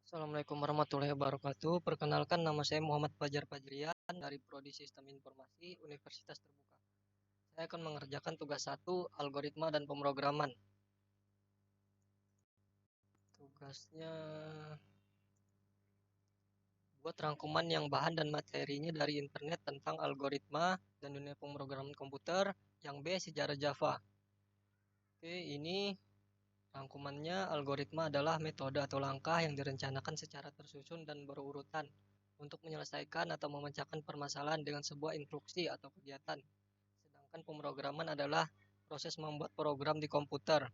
Assalamualaikum warahmatullahi wabarakatuh. Perkenalkan, nama saya Muhammad Fajar Fajrian dari Prodi Sistem Informasi Universitas Terbuka. Saya akan mengerjakan tugas 1, algoritma dan pemrograman. Tugasnya buat rangkuman yang bahan dan materinya dari internet tentang algoritma dan dunia pemrograman komputer. Yang B, sejarah Java. Oke, ini rangkumannya. Algoritma adalah metode atau langkah yang direncanakan secara tersusun dan berurutan untuk menyelesaikan atau memecahkan permasalahan dengan sebuah instruksi atau kegiatan. Sedangkan pemrograman adalah proses membuat program di komputer.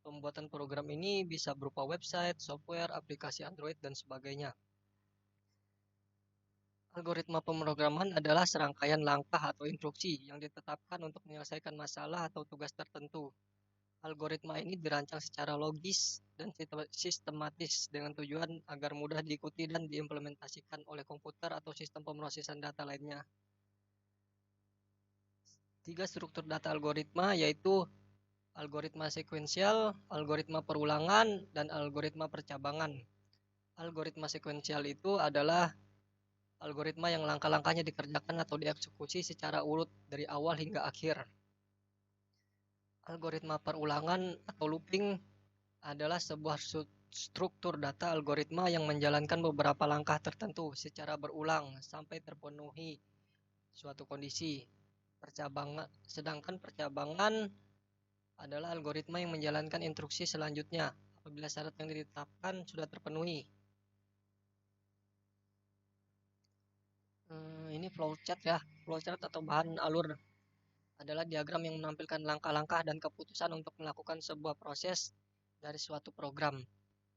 Pembuatan program ini bisa berupa website, software, aplikasi Android, dan sebagainya. Algoritma pemrograman adalah serangkaian langkah atau instruksi yang ditetapkan untuk menyelesaikan masalah atau tugas tertentu. Algoritma ini dirancang secara logis dan sistematis dengan tujuan agar mudah diikuti dan diimplementasikan oleh komputer atau sistem pemrosesan data lainnya. 3 struktur data algoritma yaitu algoritma sekuensial, algoritma perulangan, dan algoritma percabangan. Algoritma sekuensial itu adalah algoritma yang langkah-langkahnya dikerjakan atau dieksekusi secara urut dari awal hingga akhir. Algoritma perulangan atau looping adalah sebuah struktur data algoritma yang menjalankan beberapa langkah tertentu secara berulang sampai terpenuhi suatu kondisi. Sedangkan percabangan adalah algoritma yang menjalankan instruksi selanjutnya apabila syarat yang ditetapkan sudah terpenuhi. Ini flowchart ya. Flowchart atau bahan alur adalah diagram yang menampilkan langkah-langkah dan keputusan untuk melakukan sebuah proses dari suatu program.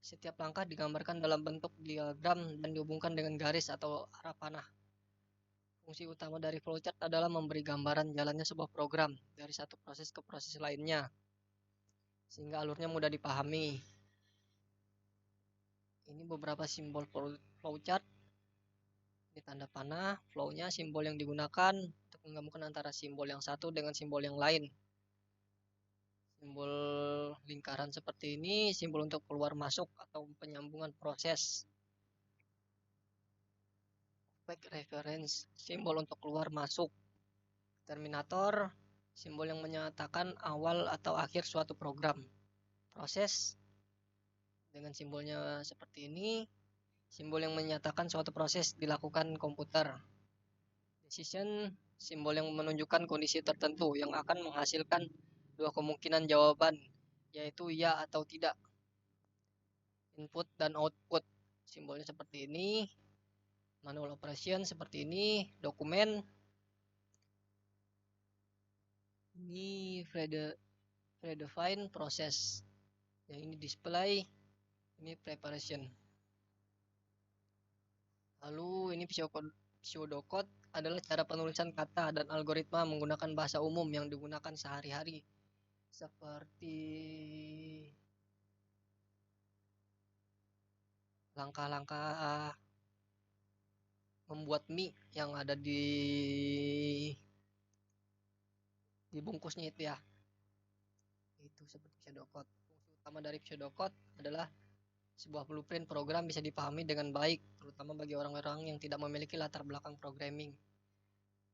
Setiap langkah digambarkan dalam bentuk diagram dan dihubungkan dengan garis atau arah panah. Fungsi utama dari flowchart adalah memberi gambaran jalannya sebuah program dari satu proses ke proses lainnya, sehingga alurnya mudah dipahami. Ini beberapa simbol flowchart. Ini tanda panah, flow-nya, simbol yang digunakan untuk menggabungkan antara simbol yang satu dengan simbol yang lain. Simbol lingkaran seperti ini, simbol untuk keluar masuk atau penyambungan proses. Back reference, simbol untuk keluar masuk. Terminator, simbol yang menyatakan awal atau akhir suatu program. Proses dengan simbolnya seperti ini, simbol yang menyatakan suatu proses dilakukan komputer. Decision, simbol yang menunjukkan kondisi tertentu yang akan menghasilkan dua kemungkinan jawaban, yaitu ya atau tidak. Input dan output, simbolnya seperti ini. Manual operation seperti ini. Dokumen. Ini predefine proses. Yang ini display. Ini preparation. Lalu ini pseudocode adalah cara penulisan kata dan algoritma menggunakan bahasa umum yang digunakan sehari-hari. Seperti langkah-langkah membuat mie yang ada di bungkusnya itu ya. Itu seperti pseudocode. Fungsi utama dari pseudocode adalah sebuah blueprint program bisa dipahami dengan baik, terutama bagi orang-orang yang tidak memiliki latar belakang programming.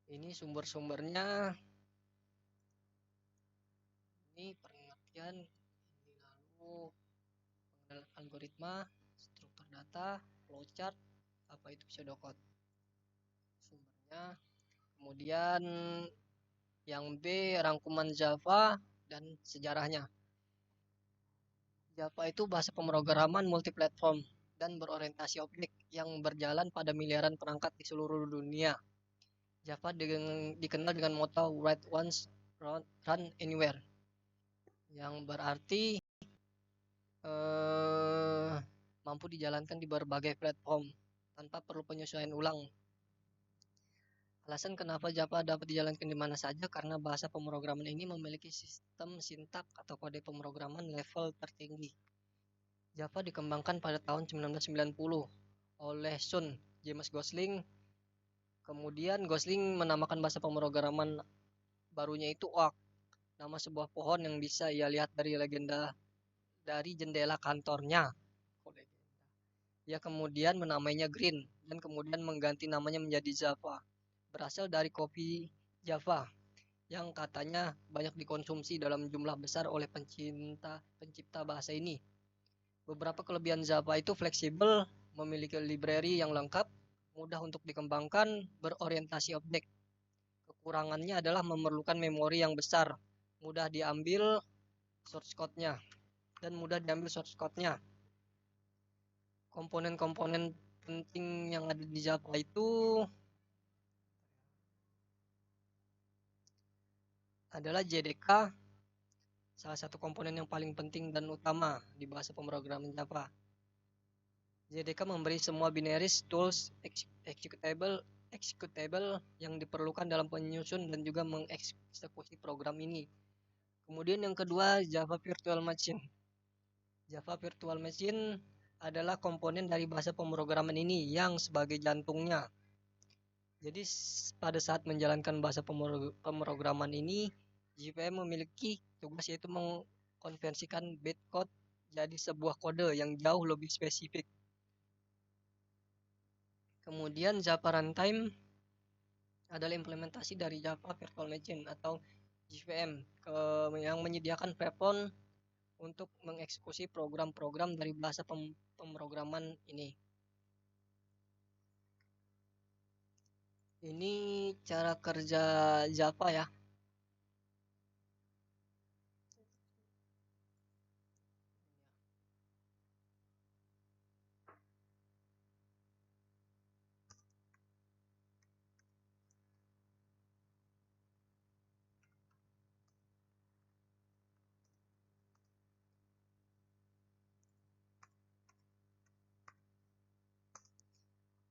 Ini sumber-sumbernya. Ini pengertian. Ini lalu pengenalan algoritma, struktur data, flowchart, apa itu pseudocode. Sumbernya. Kemudian yang B, rangkuman Java dan sejarahnya. Java itu bahasa pemrograman multiplatform dan berorientasi objek yang berjalan pada miliaran perangkat di seluruh dunia. Java dikenal dengan moto write once, run anywhere, yang berarti mampu dijalankan di berbagai platform tanpa perlu penyesuaian ulang. Alasan kenapa Java dapat dijalankan di mana saja karena bahasa pemrograman ini memiliki sistem sintak atau kode pemrograman level tertinggi. Java dikembangkan pada tahun 1990 oleh Sun James Gosling. Kemudian Gosling menamakan bahasa pemrograman barunya itu Oak, nama sebuah pohon yang bisa ia lihat dari jendela kantornya. Ia kemudian menamainya Green dan kemudian mengganti namanya menjadi Java. Berasal dari kopi Java yang katanya banyak dikonsumsi dalam jumlah besar oleh pencipta bahasa ini. Beberapa kelebihan Java itu fleksibel, memiliki library yang lengkap, mudah untuk dikembangkan, berorientasi objek. Kekurangannya adalah memerlukan memori yang besar, mudah diambil source code-nya dan mudah diambil source code-nya. Komponen-komponen penting yang ada di Java itu adalah JDK, salah satu komponen yang paling penting dan utama di bahasa pemrograman Java. JDK memberi semua binaries, tools, executable yang diperlukan dalam penyusun dan juga mengeksekusi program ini. Kemudian yang kedua, Java Virtual Machine. Java Virtual Machine adalah komponen dari bahasa pemrograman ini yang sebagai jantungnya. Jadi pada saat menjalankan bahasa pemrograman ini, JVM memiliki tugas yaitu mengkonversikan bytecode jadi sebuah kode yang jauh lebih spesifik. Kemudian Java Runtime adalah implementasi dari Java Virtual Machine atau JVM yang menyediakan platform untuk mengeksekusi program-program dari bahasa pemrograman ini. Ini cara kerja Java ya.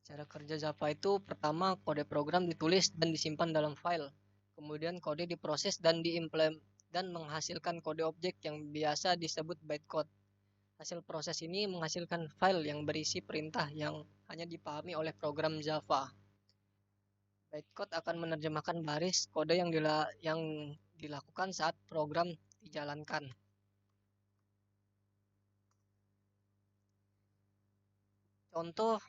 Cara kerja Java itu pertama kode program ditulis dan disimpan dalam file. Kemudian kode diproses dan diimplement dan menghasilkan kode objek yang biasa disebut bytecode. Hasil proses ini menghasilkan file yang berisi perintah yang hanya dipahami oleh program Java. Bytecode akan menerjemahkan baris kode yang dilakukan saat program dijalankan. Contoh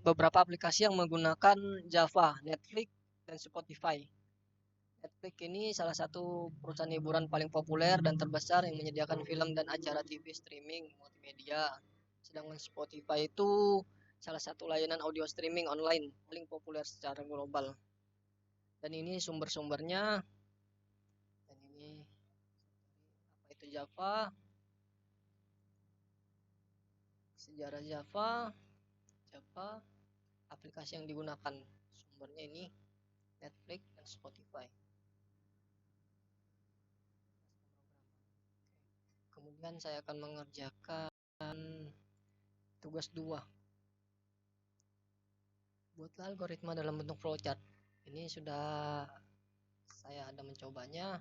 beberapa aplikasi yang menggunakan Java, Netflix, dan Spotify. Netflix ini salah satu perusahaan hiburan paling populer dan terbesar yang menyediakan film dan acara TV streaming multimedia. Sedangkan Spotify itu salah satu layanan audio streaming online paling populer secara global. Dan ini sumber-sumbernya. Dan ini apa itu Java? Sejarah Java, aplikasi yang digunakan. Sumbernya ini Netflix dan Spotify. Kemudian saya akan mengerjakan tugas 2. Buatlah algoritma dalam bentuk flowchart. Ini sudah saya ada mencobanya.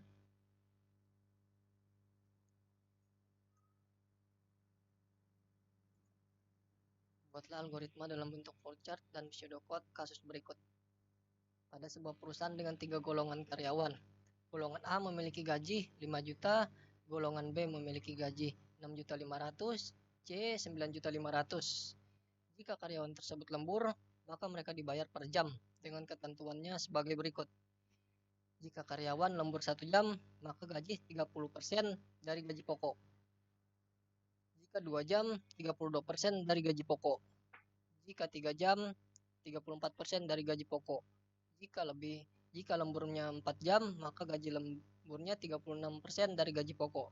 Buatlah algoritma dalam bentuk flowchart dan pseudocode kasus berikut. Pada sebuah perusahaan dengan 3 golongan karyawan. Golongan A memiliki gaji 5 juta, golongan B memiliki gaji 6.500.000, C 9.500.000. Jika karyawan tersebut lembur, maka mereka dibayar per jam dengan ketentuannya sebagai berikut. Jika karyawan lembur 1 jam, maka gaji 30% dari gaji pokok. Jika 2 jam, 32% dari gaji pokok. Jika 3 jam, 34% dari gaji pokok. Jika lemburnya 4 jam, maka gaji lemburnya 36% dari gaji pokok.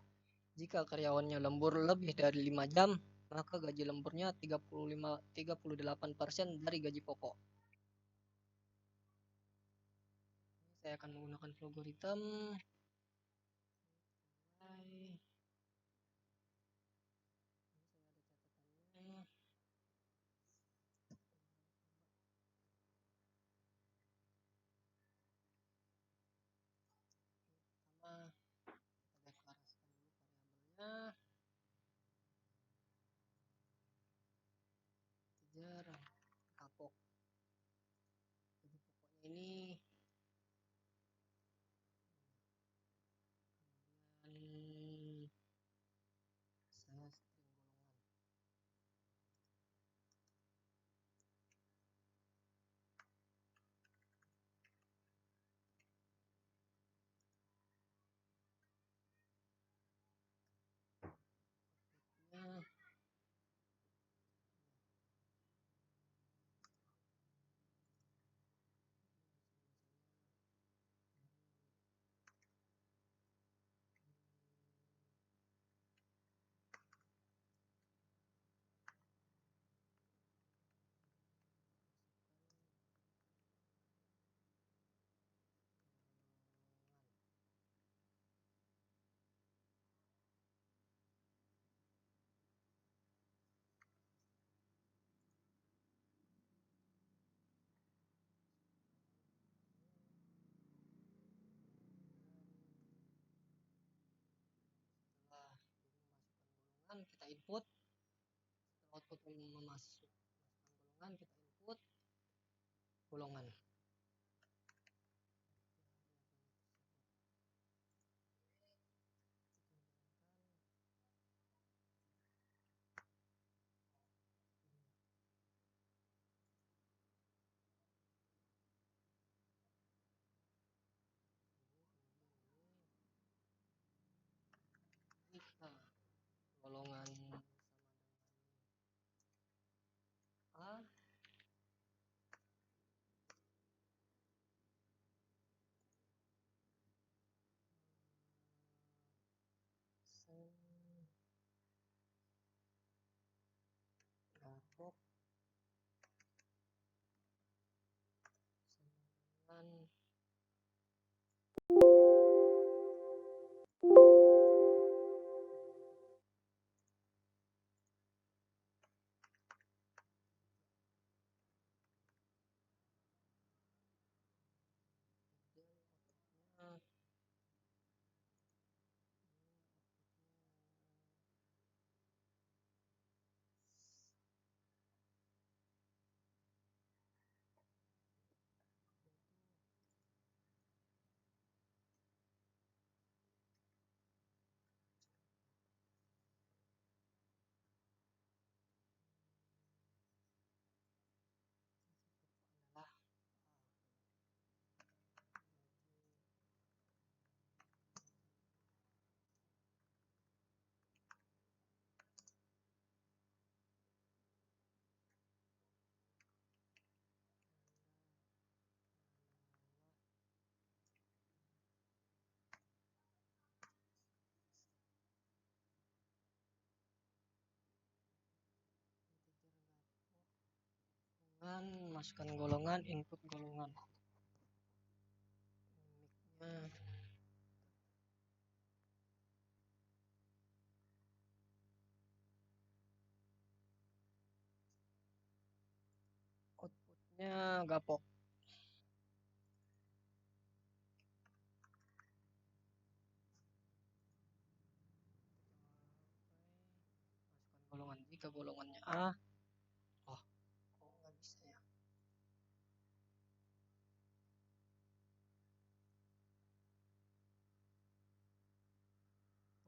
Jika karyawannya lembur lebih dari 5 jam, maka gaji lemburnya 38% dari gaji pokok. Saya akan menggunakan algoritma. Kejar kapok. Jadi pokoknya ini saya string golongan. golongan, kita input. Output masukkan golongan, kita input golongan. Jika golongan sama dengan A, gapok sama dengan outputnya adalah golongan, masukkan golongan, input golongan. Mic-nya outputnya gapok. Masukkan golongan, jika golongannya A, oh kok nggak bisa ya.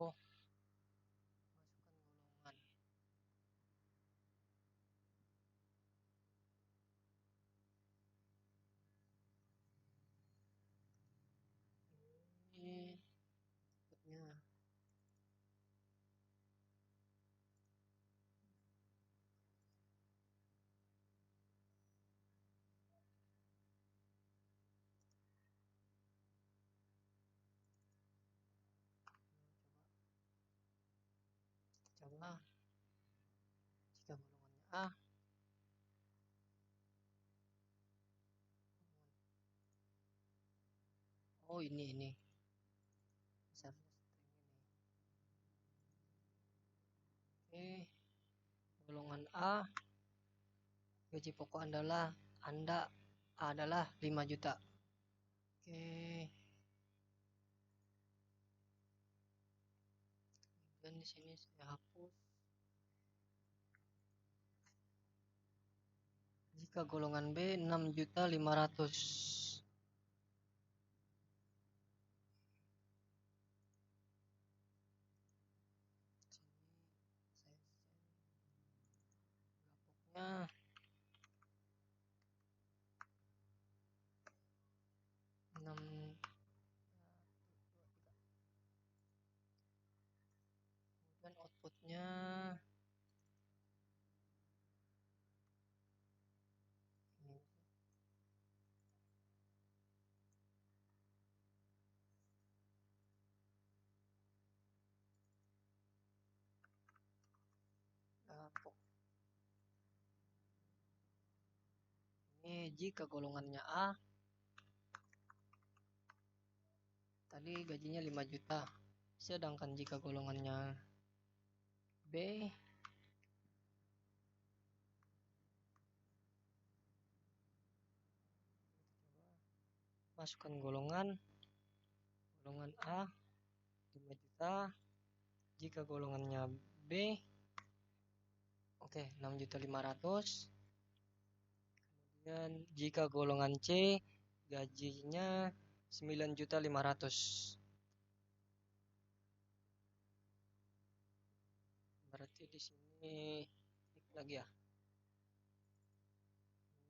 Oh, masukkan golongan. Ini outputnya coba jika golongannya A, oh ini misalnya string ini. Oke, golongan A, gaji pokok Anda adalah 5 juta. Oke, dan di sini saya hapus. Jika golongan B 6.500.000. Gapoknya 6, kemudian outputnya ini. Gapok. Ini jika golongannya A, tadi gajinya 5 juta. Sedangkan jika golongannya B, masukkan golongan A 5 juta. Jika golongannya B. Oke, 6.500.000. Kemudian jika golongan C gajinya 9.500.000. Berarti di sini lagi ya.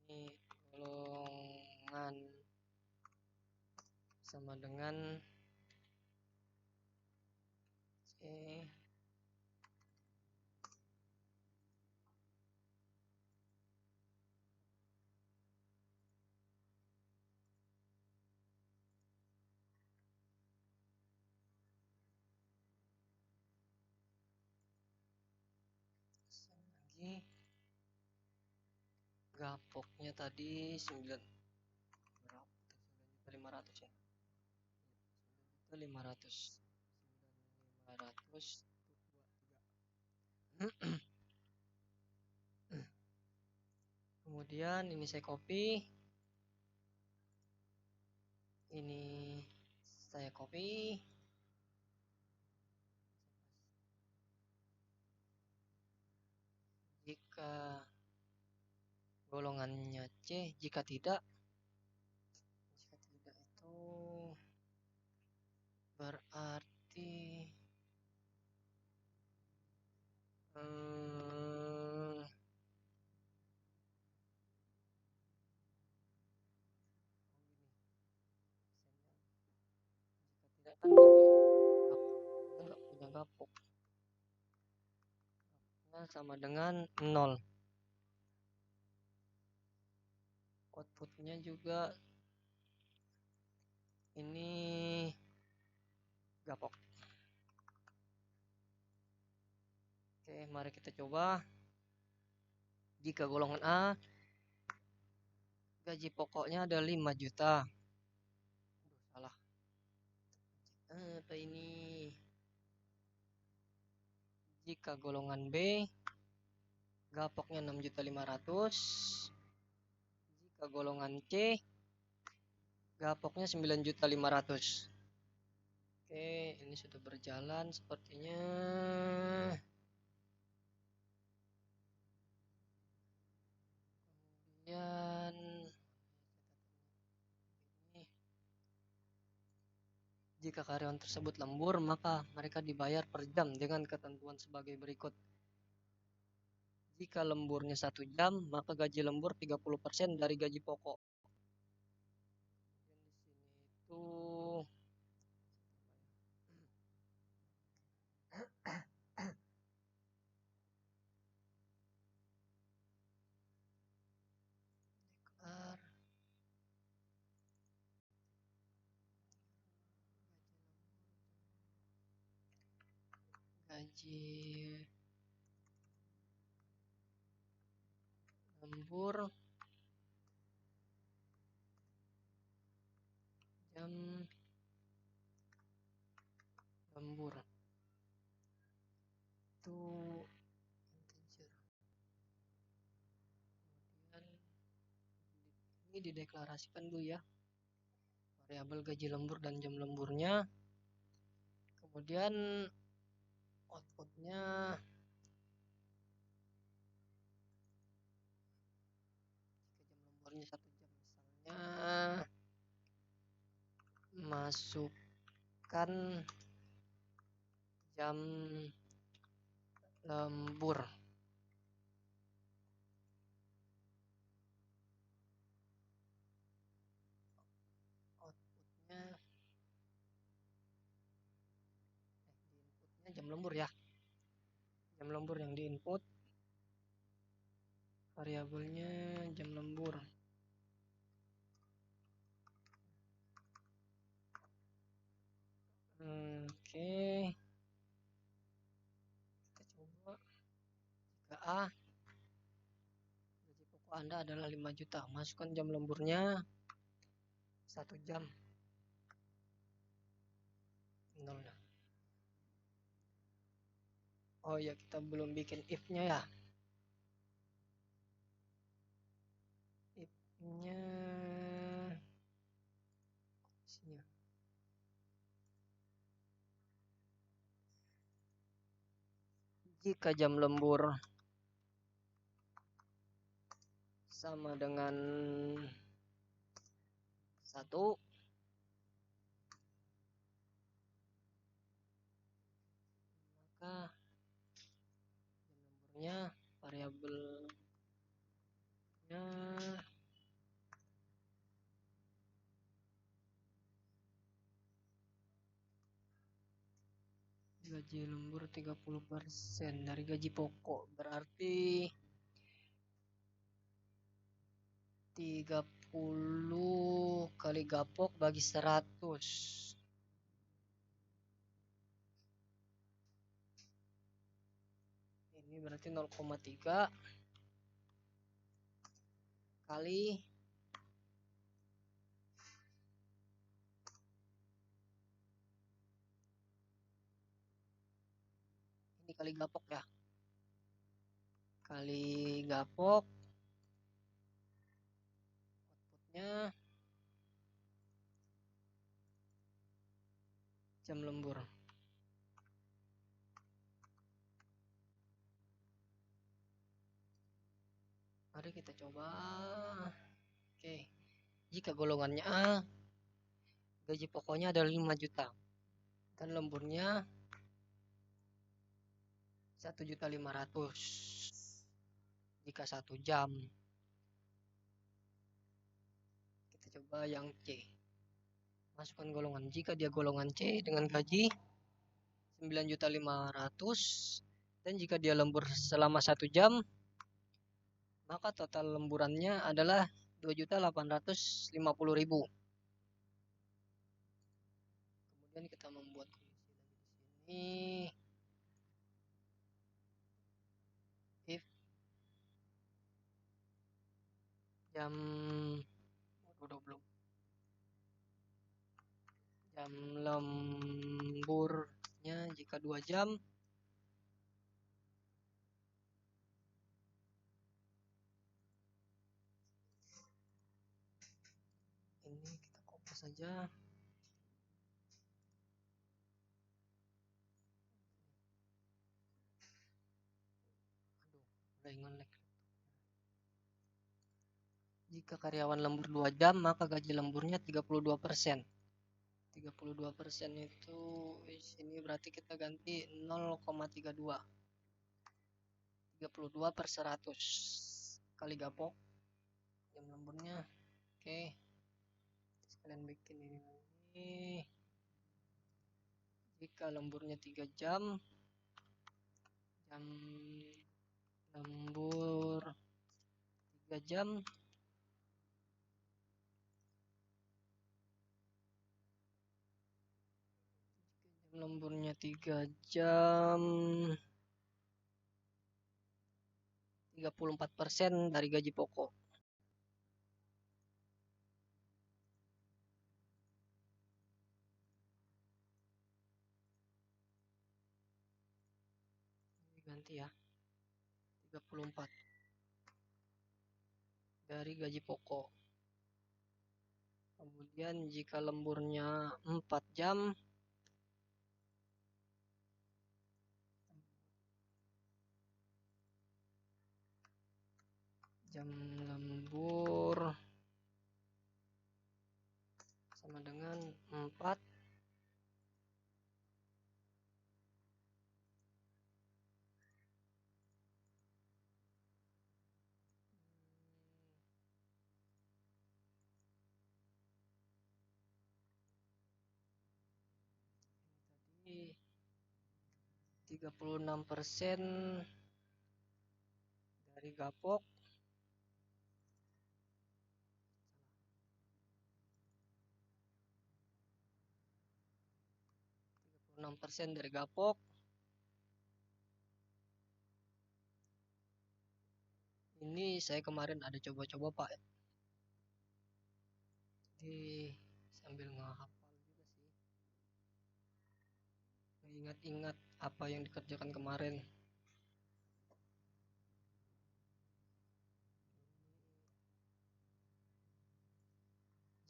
Ini golongan sama dengan C lagi. Gapoknya tadi 9.500 ya. 9.500. 9.500 Kemudian ini saya copy. Ini saya copy. Jika golongannya C, jika tidak itu berarti jika tidak kan nggak punya gapok. Gapoknya sama dengan 0. Outputnya juga ini gapok. Oke, mari kita coba. Jika golongan A gaji pokoknya ada 5 juta. Salah. Apa ini? Jika golongan B gapoknya 6.500.000. Jika golongan C gapoknya 9.500.000. Oke, ini sudah berjalan sepertinya. Kemudian jika karyawan tersebut lembur, maka mereka dibayar per jam dengan ketentuan sebagai berikut. Jika lemburnya 1 jam, maka gaji lembur 30% dari gaji pokok. Dan di sini itu gaji lembur jam lembur itu integer. Kemudian ini dideklarasikan dulu ya, variabel gaji lembur dan jam lemburnya. Kemudian outputnya jika jam lemburnya 1 jam misalnya, masukkan jam lembur. Outputnya jam lembur ya, jam lembur yang diinput, variabelnya jam lembur. Oke, kita coba. Jika A gaji pokok Anda adalah 5 juta, masukkan jam lemburnya 1 jam. 0. Oh ya, kita belum bikin if-nya ya. If-nya isinya Jika jam lembur sama dengan 1, maka jam lemburnya variabelnya gaji lembur 30% dari gaji pokok, berarti 30 kali gapok bagi 100. Ini berarti 0,3 kali ini kali gapok ya. Kali gapok, outputnya jam lembur. Mari kita coba. Oke, jika golongannya A, gaji pokoknya adalah 5 juta dan lemburnya 1.500.000 jika 1 jam. Kita coba yang C. Masukkan golongan. Jika dia golongan C dengan gaji 9.500.000 dan jika dia lembur selama 1 jam, maka total lemburannya adalah 2.850.000. Kemudian kita membuat kondisi lagi di sini. If jam jam lemburnya jika 2 jam, ini kita copy saja. Jika karyawan lembur 2 jam, maka gaji lemburnya 32%. 32% itu di sini berarti kita ganti 0,32. 32 per 100 kali gapok jam lemburnya. Oke, sekalian bikin ini lagi. Jika lemburnya 3 jam, jam lembur 3 jam, lemburnya 3 jam, 34% dari gaji pokok. Ganti ya, 34 dari gaji pokok. Kemudian jika lemburnya 4 jam, jam lembur sama dengan 4 36% dari gapok. 36% dari gapok. Ini saya kemarin ada coba-coba Pak. Jadi sambil ngehafal juga sih. Mengingat-ingat apa yang dikerjakan kemarin.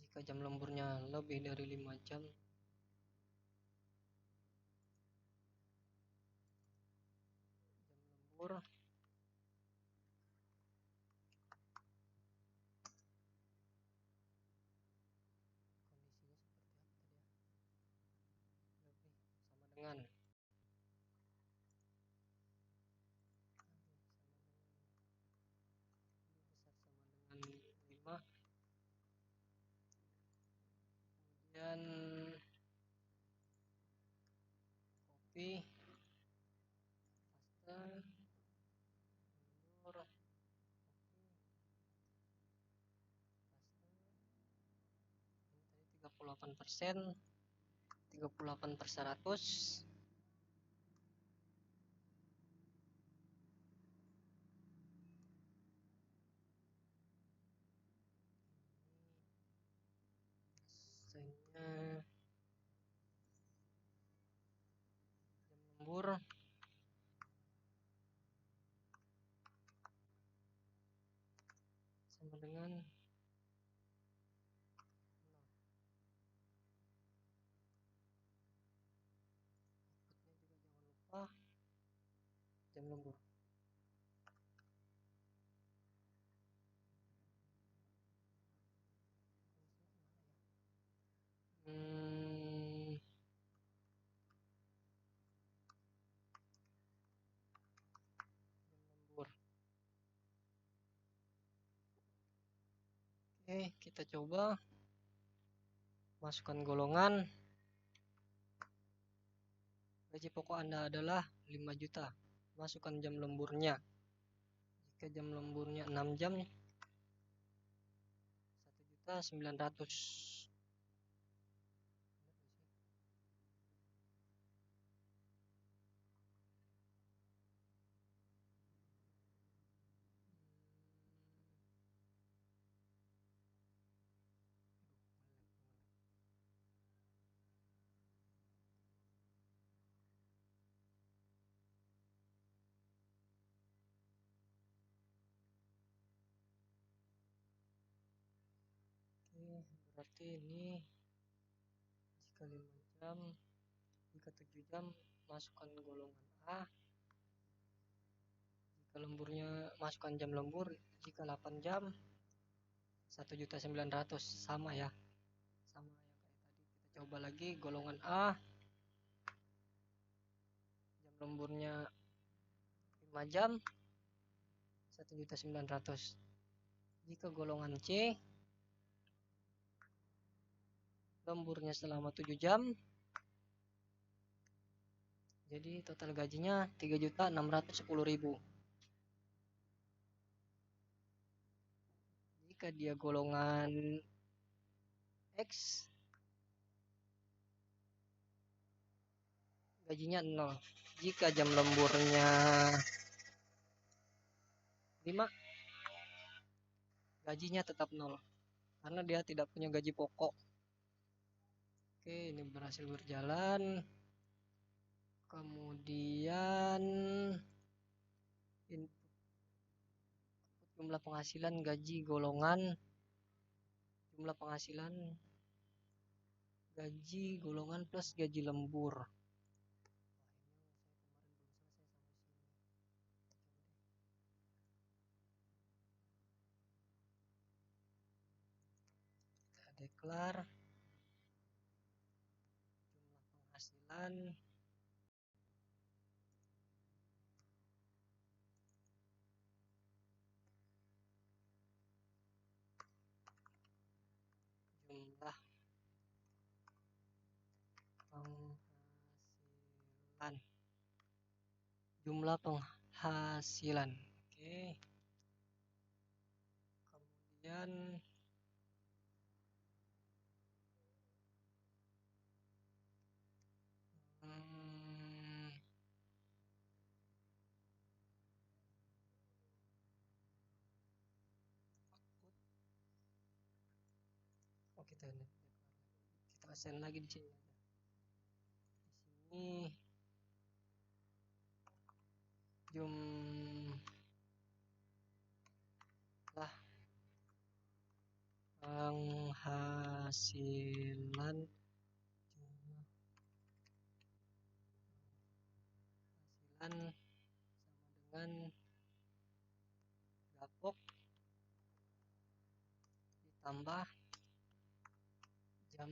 Jika jam lemburnya lebih dari 5 jam, lembur. Kondisinya seperti apa tadi ya? Lebih sama dengan besar sama dengan 5. Kemudian kopi pasta lembur kopi pasta ini tadi 38%, 38/100. Biasanya jam lembur sama dengan 0. Outputnya juga jangan lupa jam lembur. Jam lembur. Oke, kita coba masukkan golongan. Gaji pokok Anda adalah 5 juta. Masukkan jam lemburnya. Jika jam lemburnya 6 jam, 1.900.000. Oke, berarti ini jika 5 jam, jika 7 jam masukkan golongan A. Jika lemburnya masukkan jam lembur, jika 8 jam 1.900.000. Sama ya, sama ya kayak tadi. Kita coba lagi golongan A, jam lemburnya 5 jam 1.900.000. Jika golongan C, lemburnya selama 7 jam, jadi total gajinya 3.610.000. Jika dia golongan X, gajinya 0. Jika jam lemburnya 5, gajinya tetap 0 karena dia tidak punya gaji pokok. Oke, ini berhasil berjalan. Kemudian input jumlah penghasilan gaji golongan, jumlah penghasilan gaji golongan plus gaji lembur. Kita deklar jumlah penghasilan jumlah penghasilan. Oke. Kemudian kita assign lagi di sini. Di sini jumlah penghasilan sama dengan kan gapok ditambah jam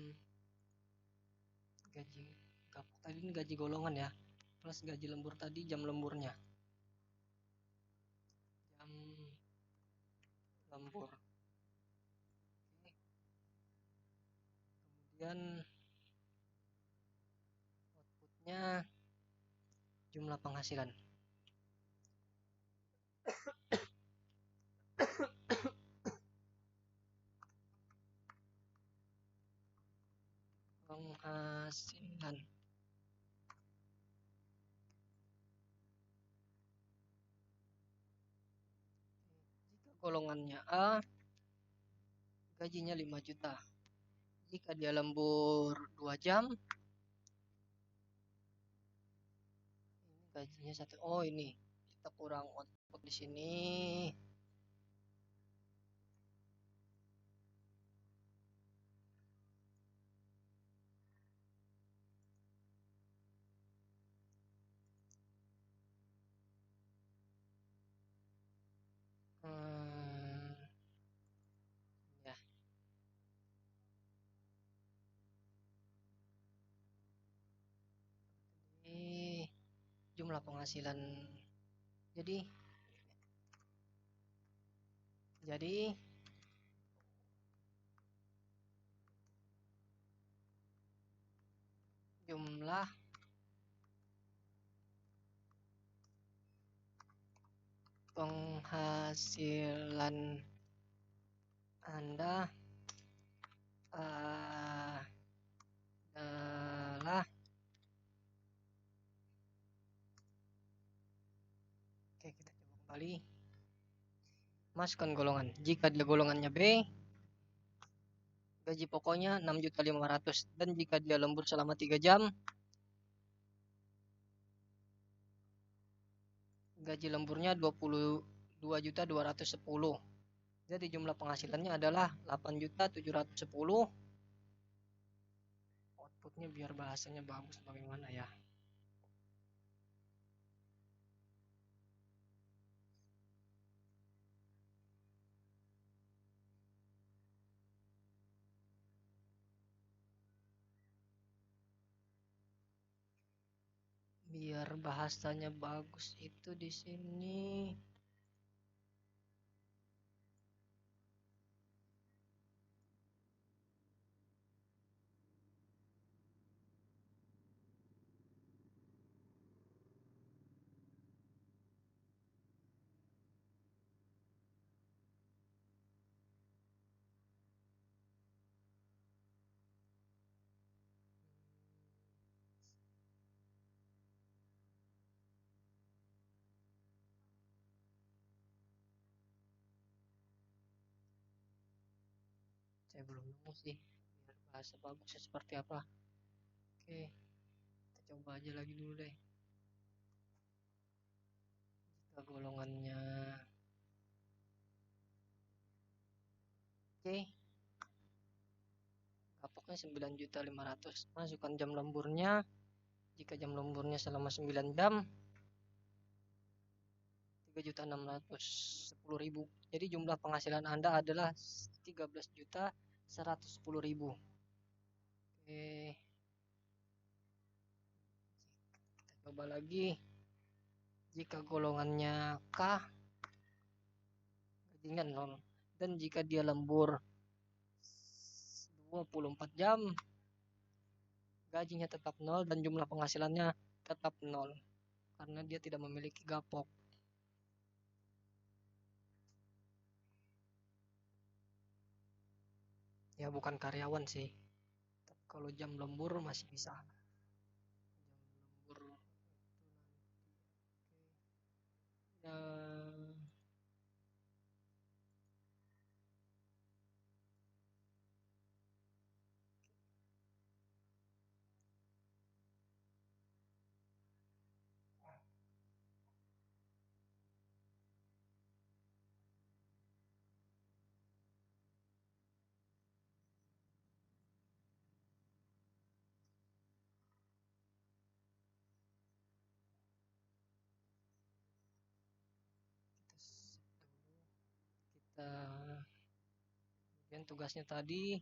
gaji gapok tadi ini gaji golongan ya, plus gaji lembur tadi jam lemburnya, jam lembur. Oke. Kemudian outputnya jumlah penghasilan. Penghasilan. Jika golongannya A, gajinya 5 juta. Jika dia lembur 2 jam, ini gajinya satu. Oh, ini kita kurang output di sini. Ya. Ini jumlah penghasilan. Jadi jumlah penghasilan Anda adalah, oke, kita coba kembali. Masukkan golongan. Jika dia golongannya B, gaji pokoknya 6.500.000, dan jika dia lembur selama 3 jam, gaji lemburnya 22.210.000. Jadi jumlah penghasilannya adalah 8.710.000. Outputnya biar bahasanya bagus bagaimana ya. Biar bahasanya bagus itu di sini. Saya belum nemu sih biar bahasa bagusnya seperti apa. Oke, kita coba aja lagi dulu deh. Jika golongannya C, kapoknya 9.500.000. Masukkan jam lemburnya. Jika jam lemburnya selama 9 jam, 3.610.000. Jadi jumlah penghasilan Anda adalah 13.110.000. Oke. Kita coba lagi. Jika golongannya K, gajinya 0. Dan jika dia lembur 24 jam, gajinya tetap 0 dan jumlah penghasilannya tetap 0 karena dia tidak memiliki gapok. Ya bukan karyawan sih. Tapi kalau jam lembur masih bisa. Jam lembur itu nanti. Dan tugasnya tadi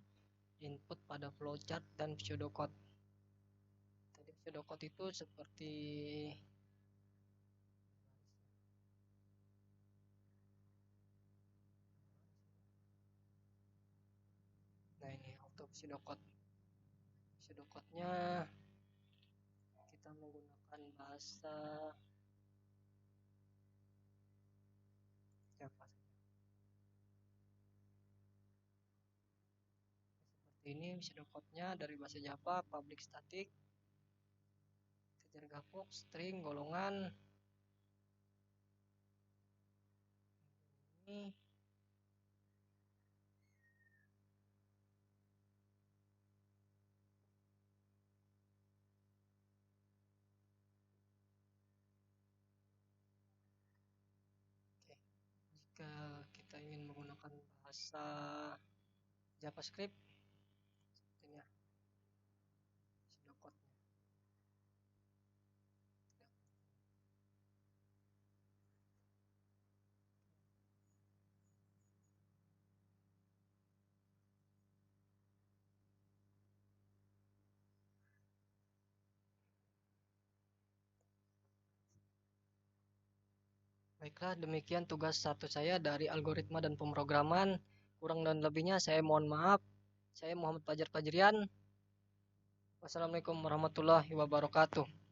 input pada flowchart dan pseudocode. Tadi pseudocode itu seperti nah ini auto pseudocode. Pseudocode-nya kita menggunakan bahasa Java. Seperti ini pseudocode-nya dari bahasa Java, public static, kejar gapok, string, golongan. Ini jika kita ingin menggunakan bahasa JavaScript, sepertinya pseudocode. Baiklah, demikian tugas satu saya dari algoritma dan pemrograman. Kurang dan lebihnya saya mohon maaf. Saya Muhammad Fajar Fajrian. Wassalamualaikum warahmatullahi wabarakatuh.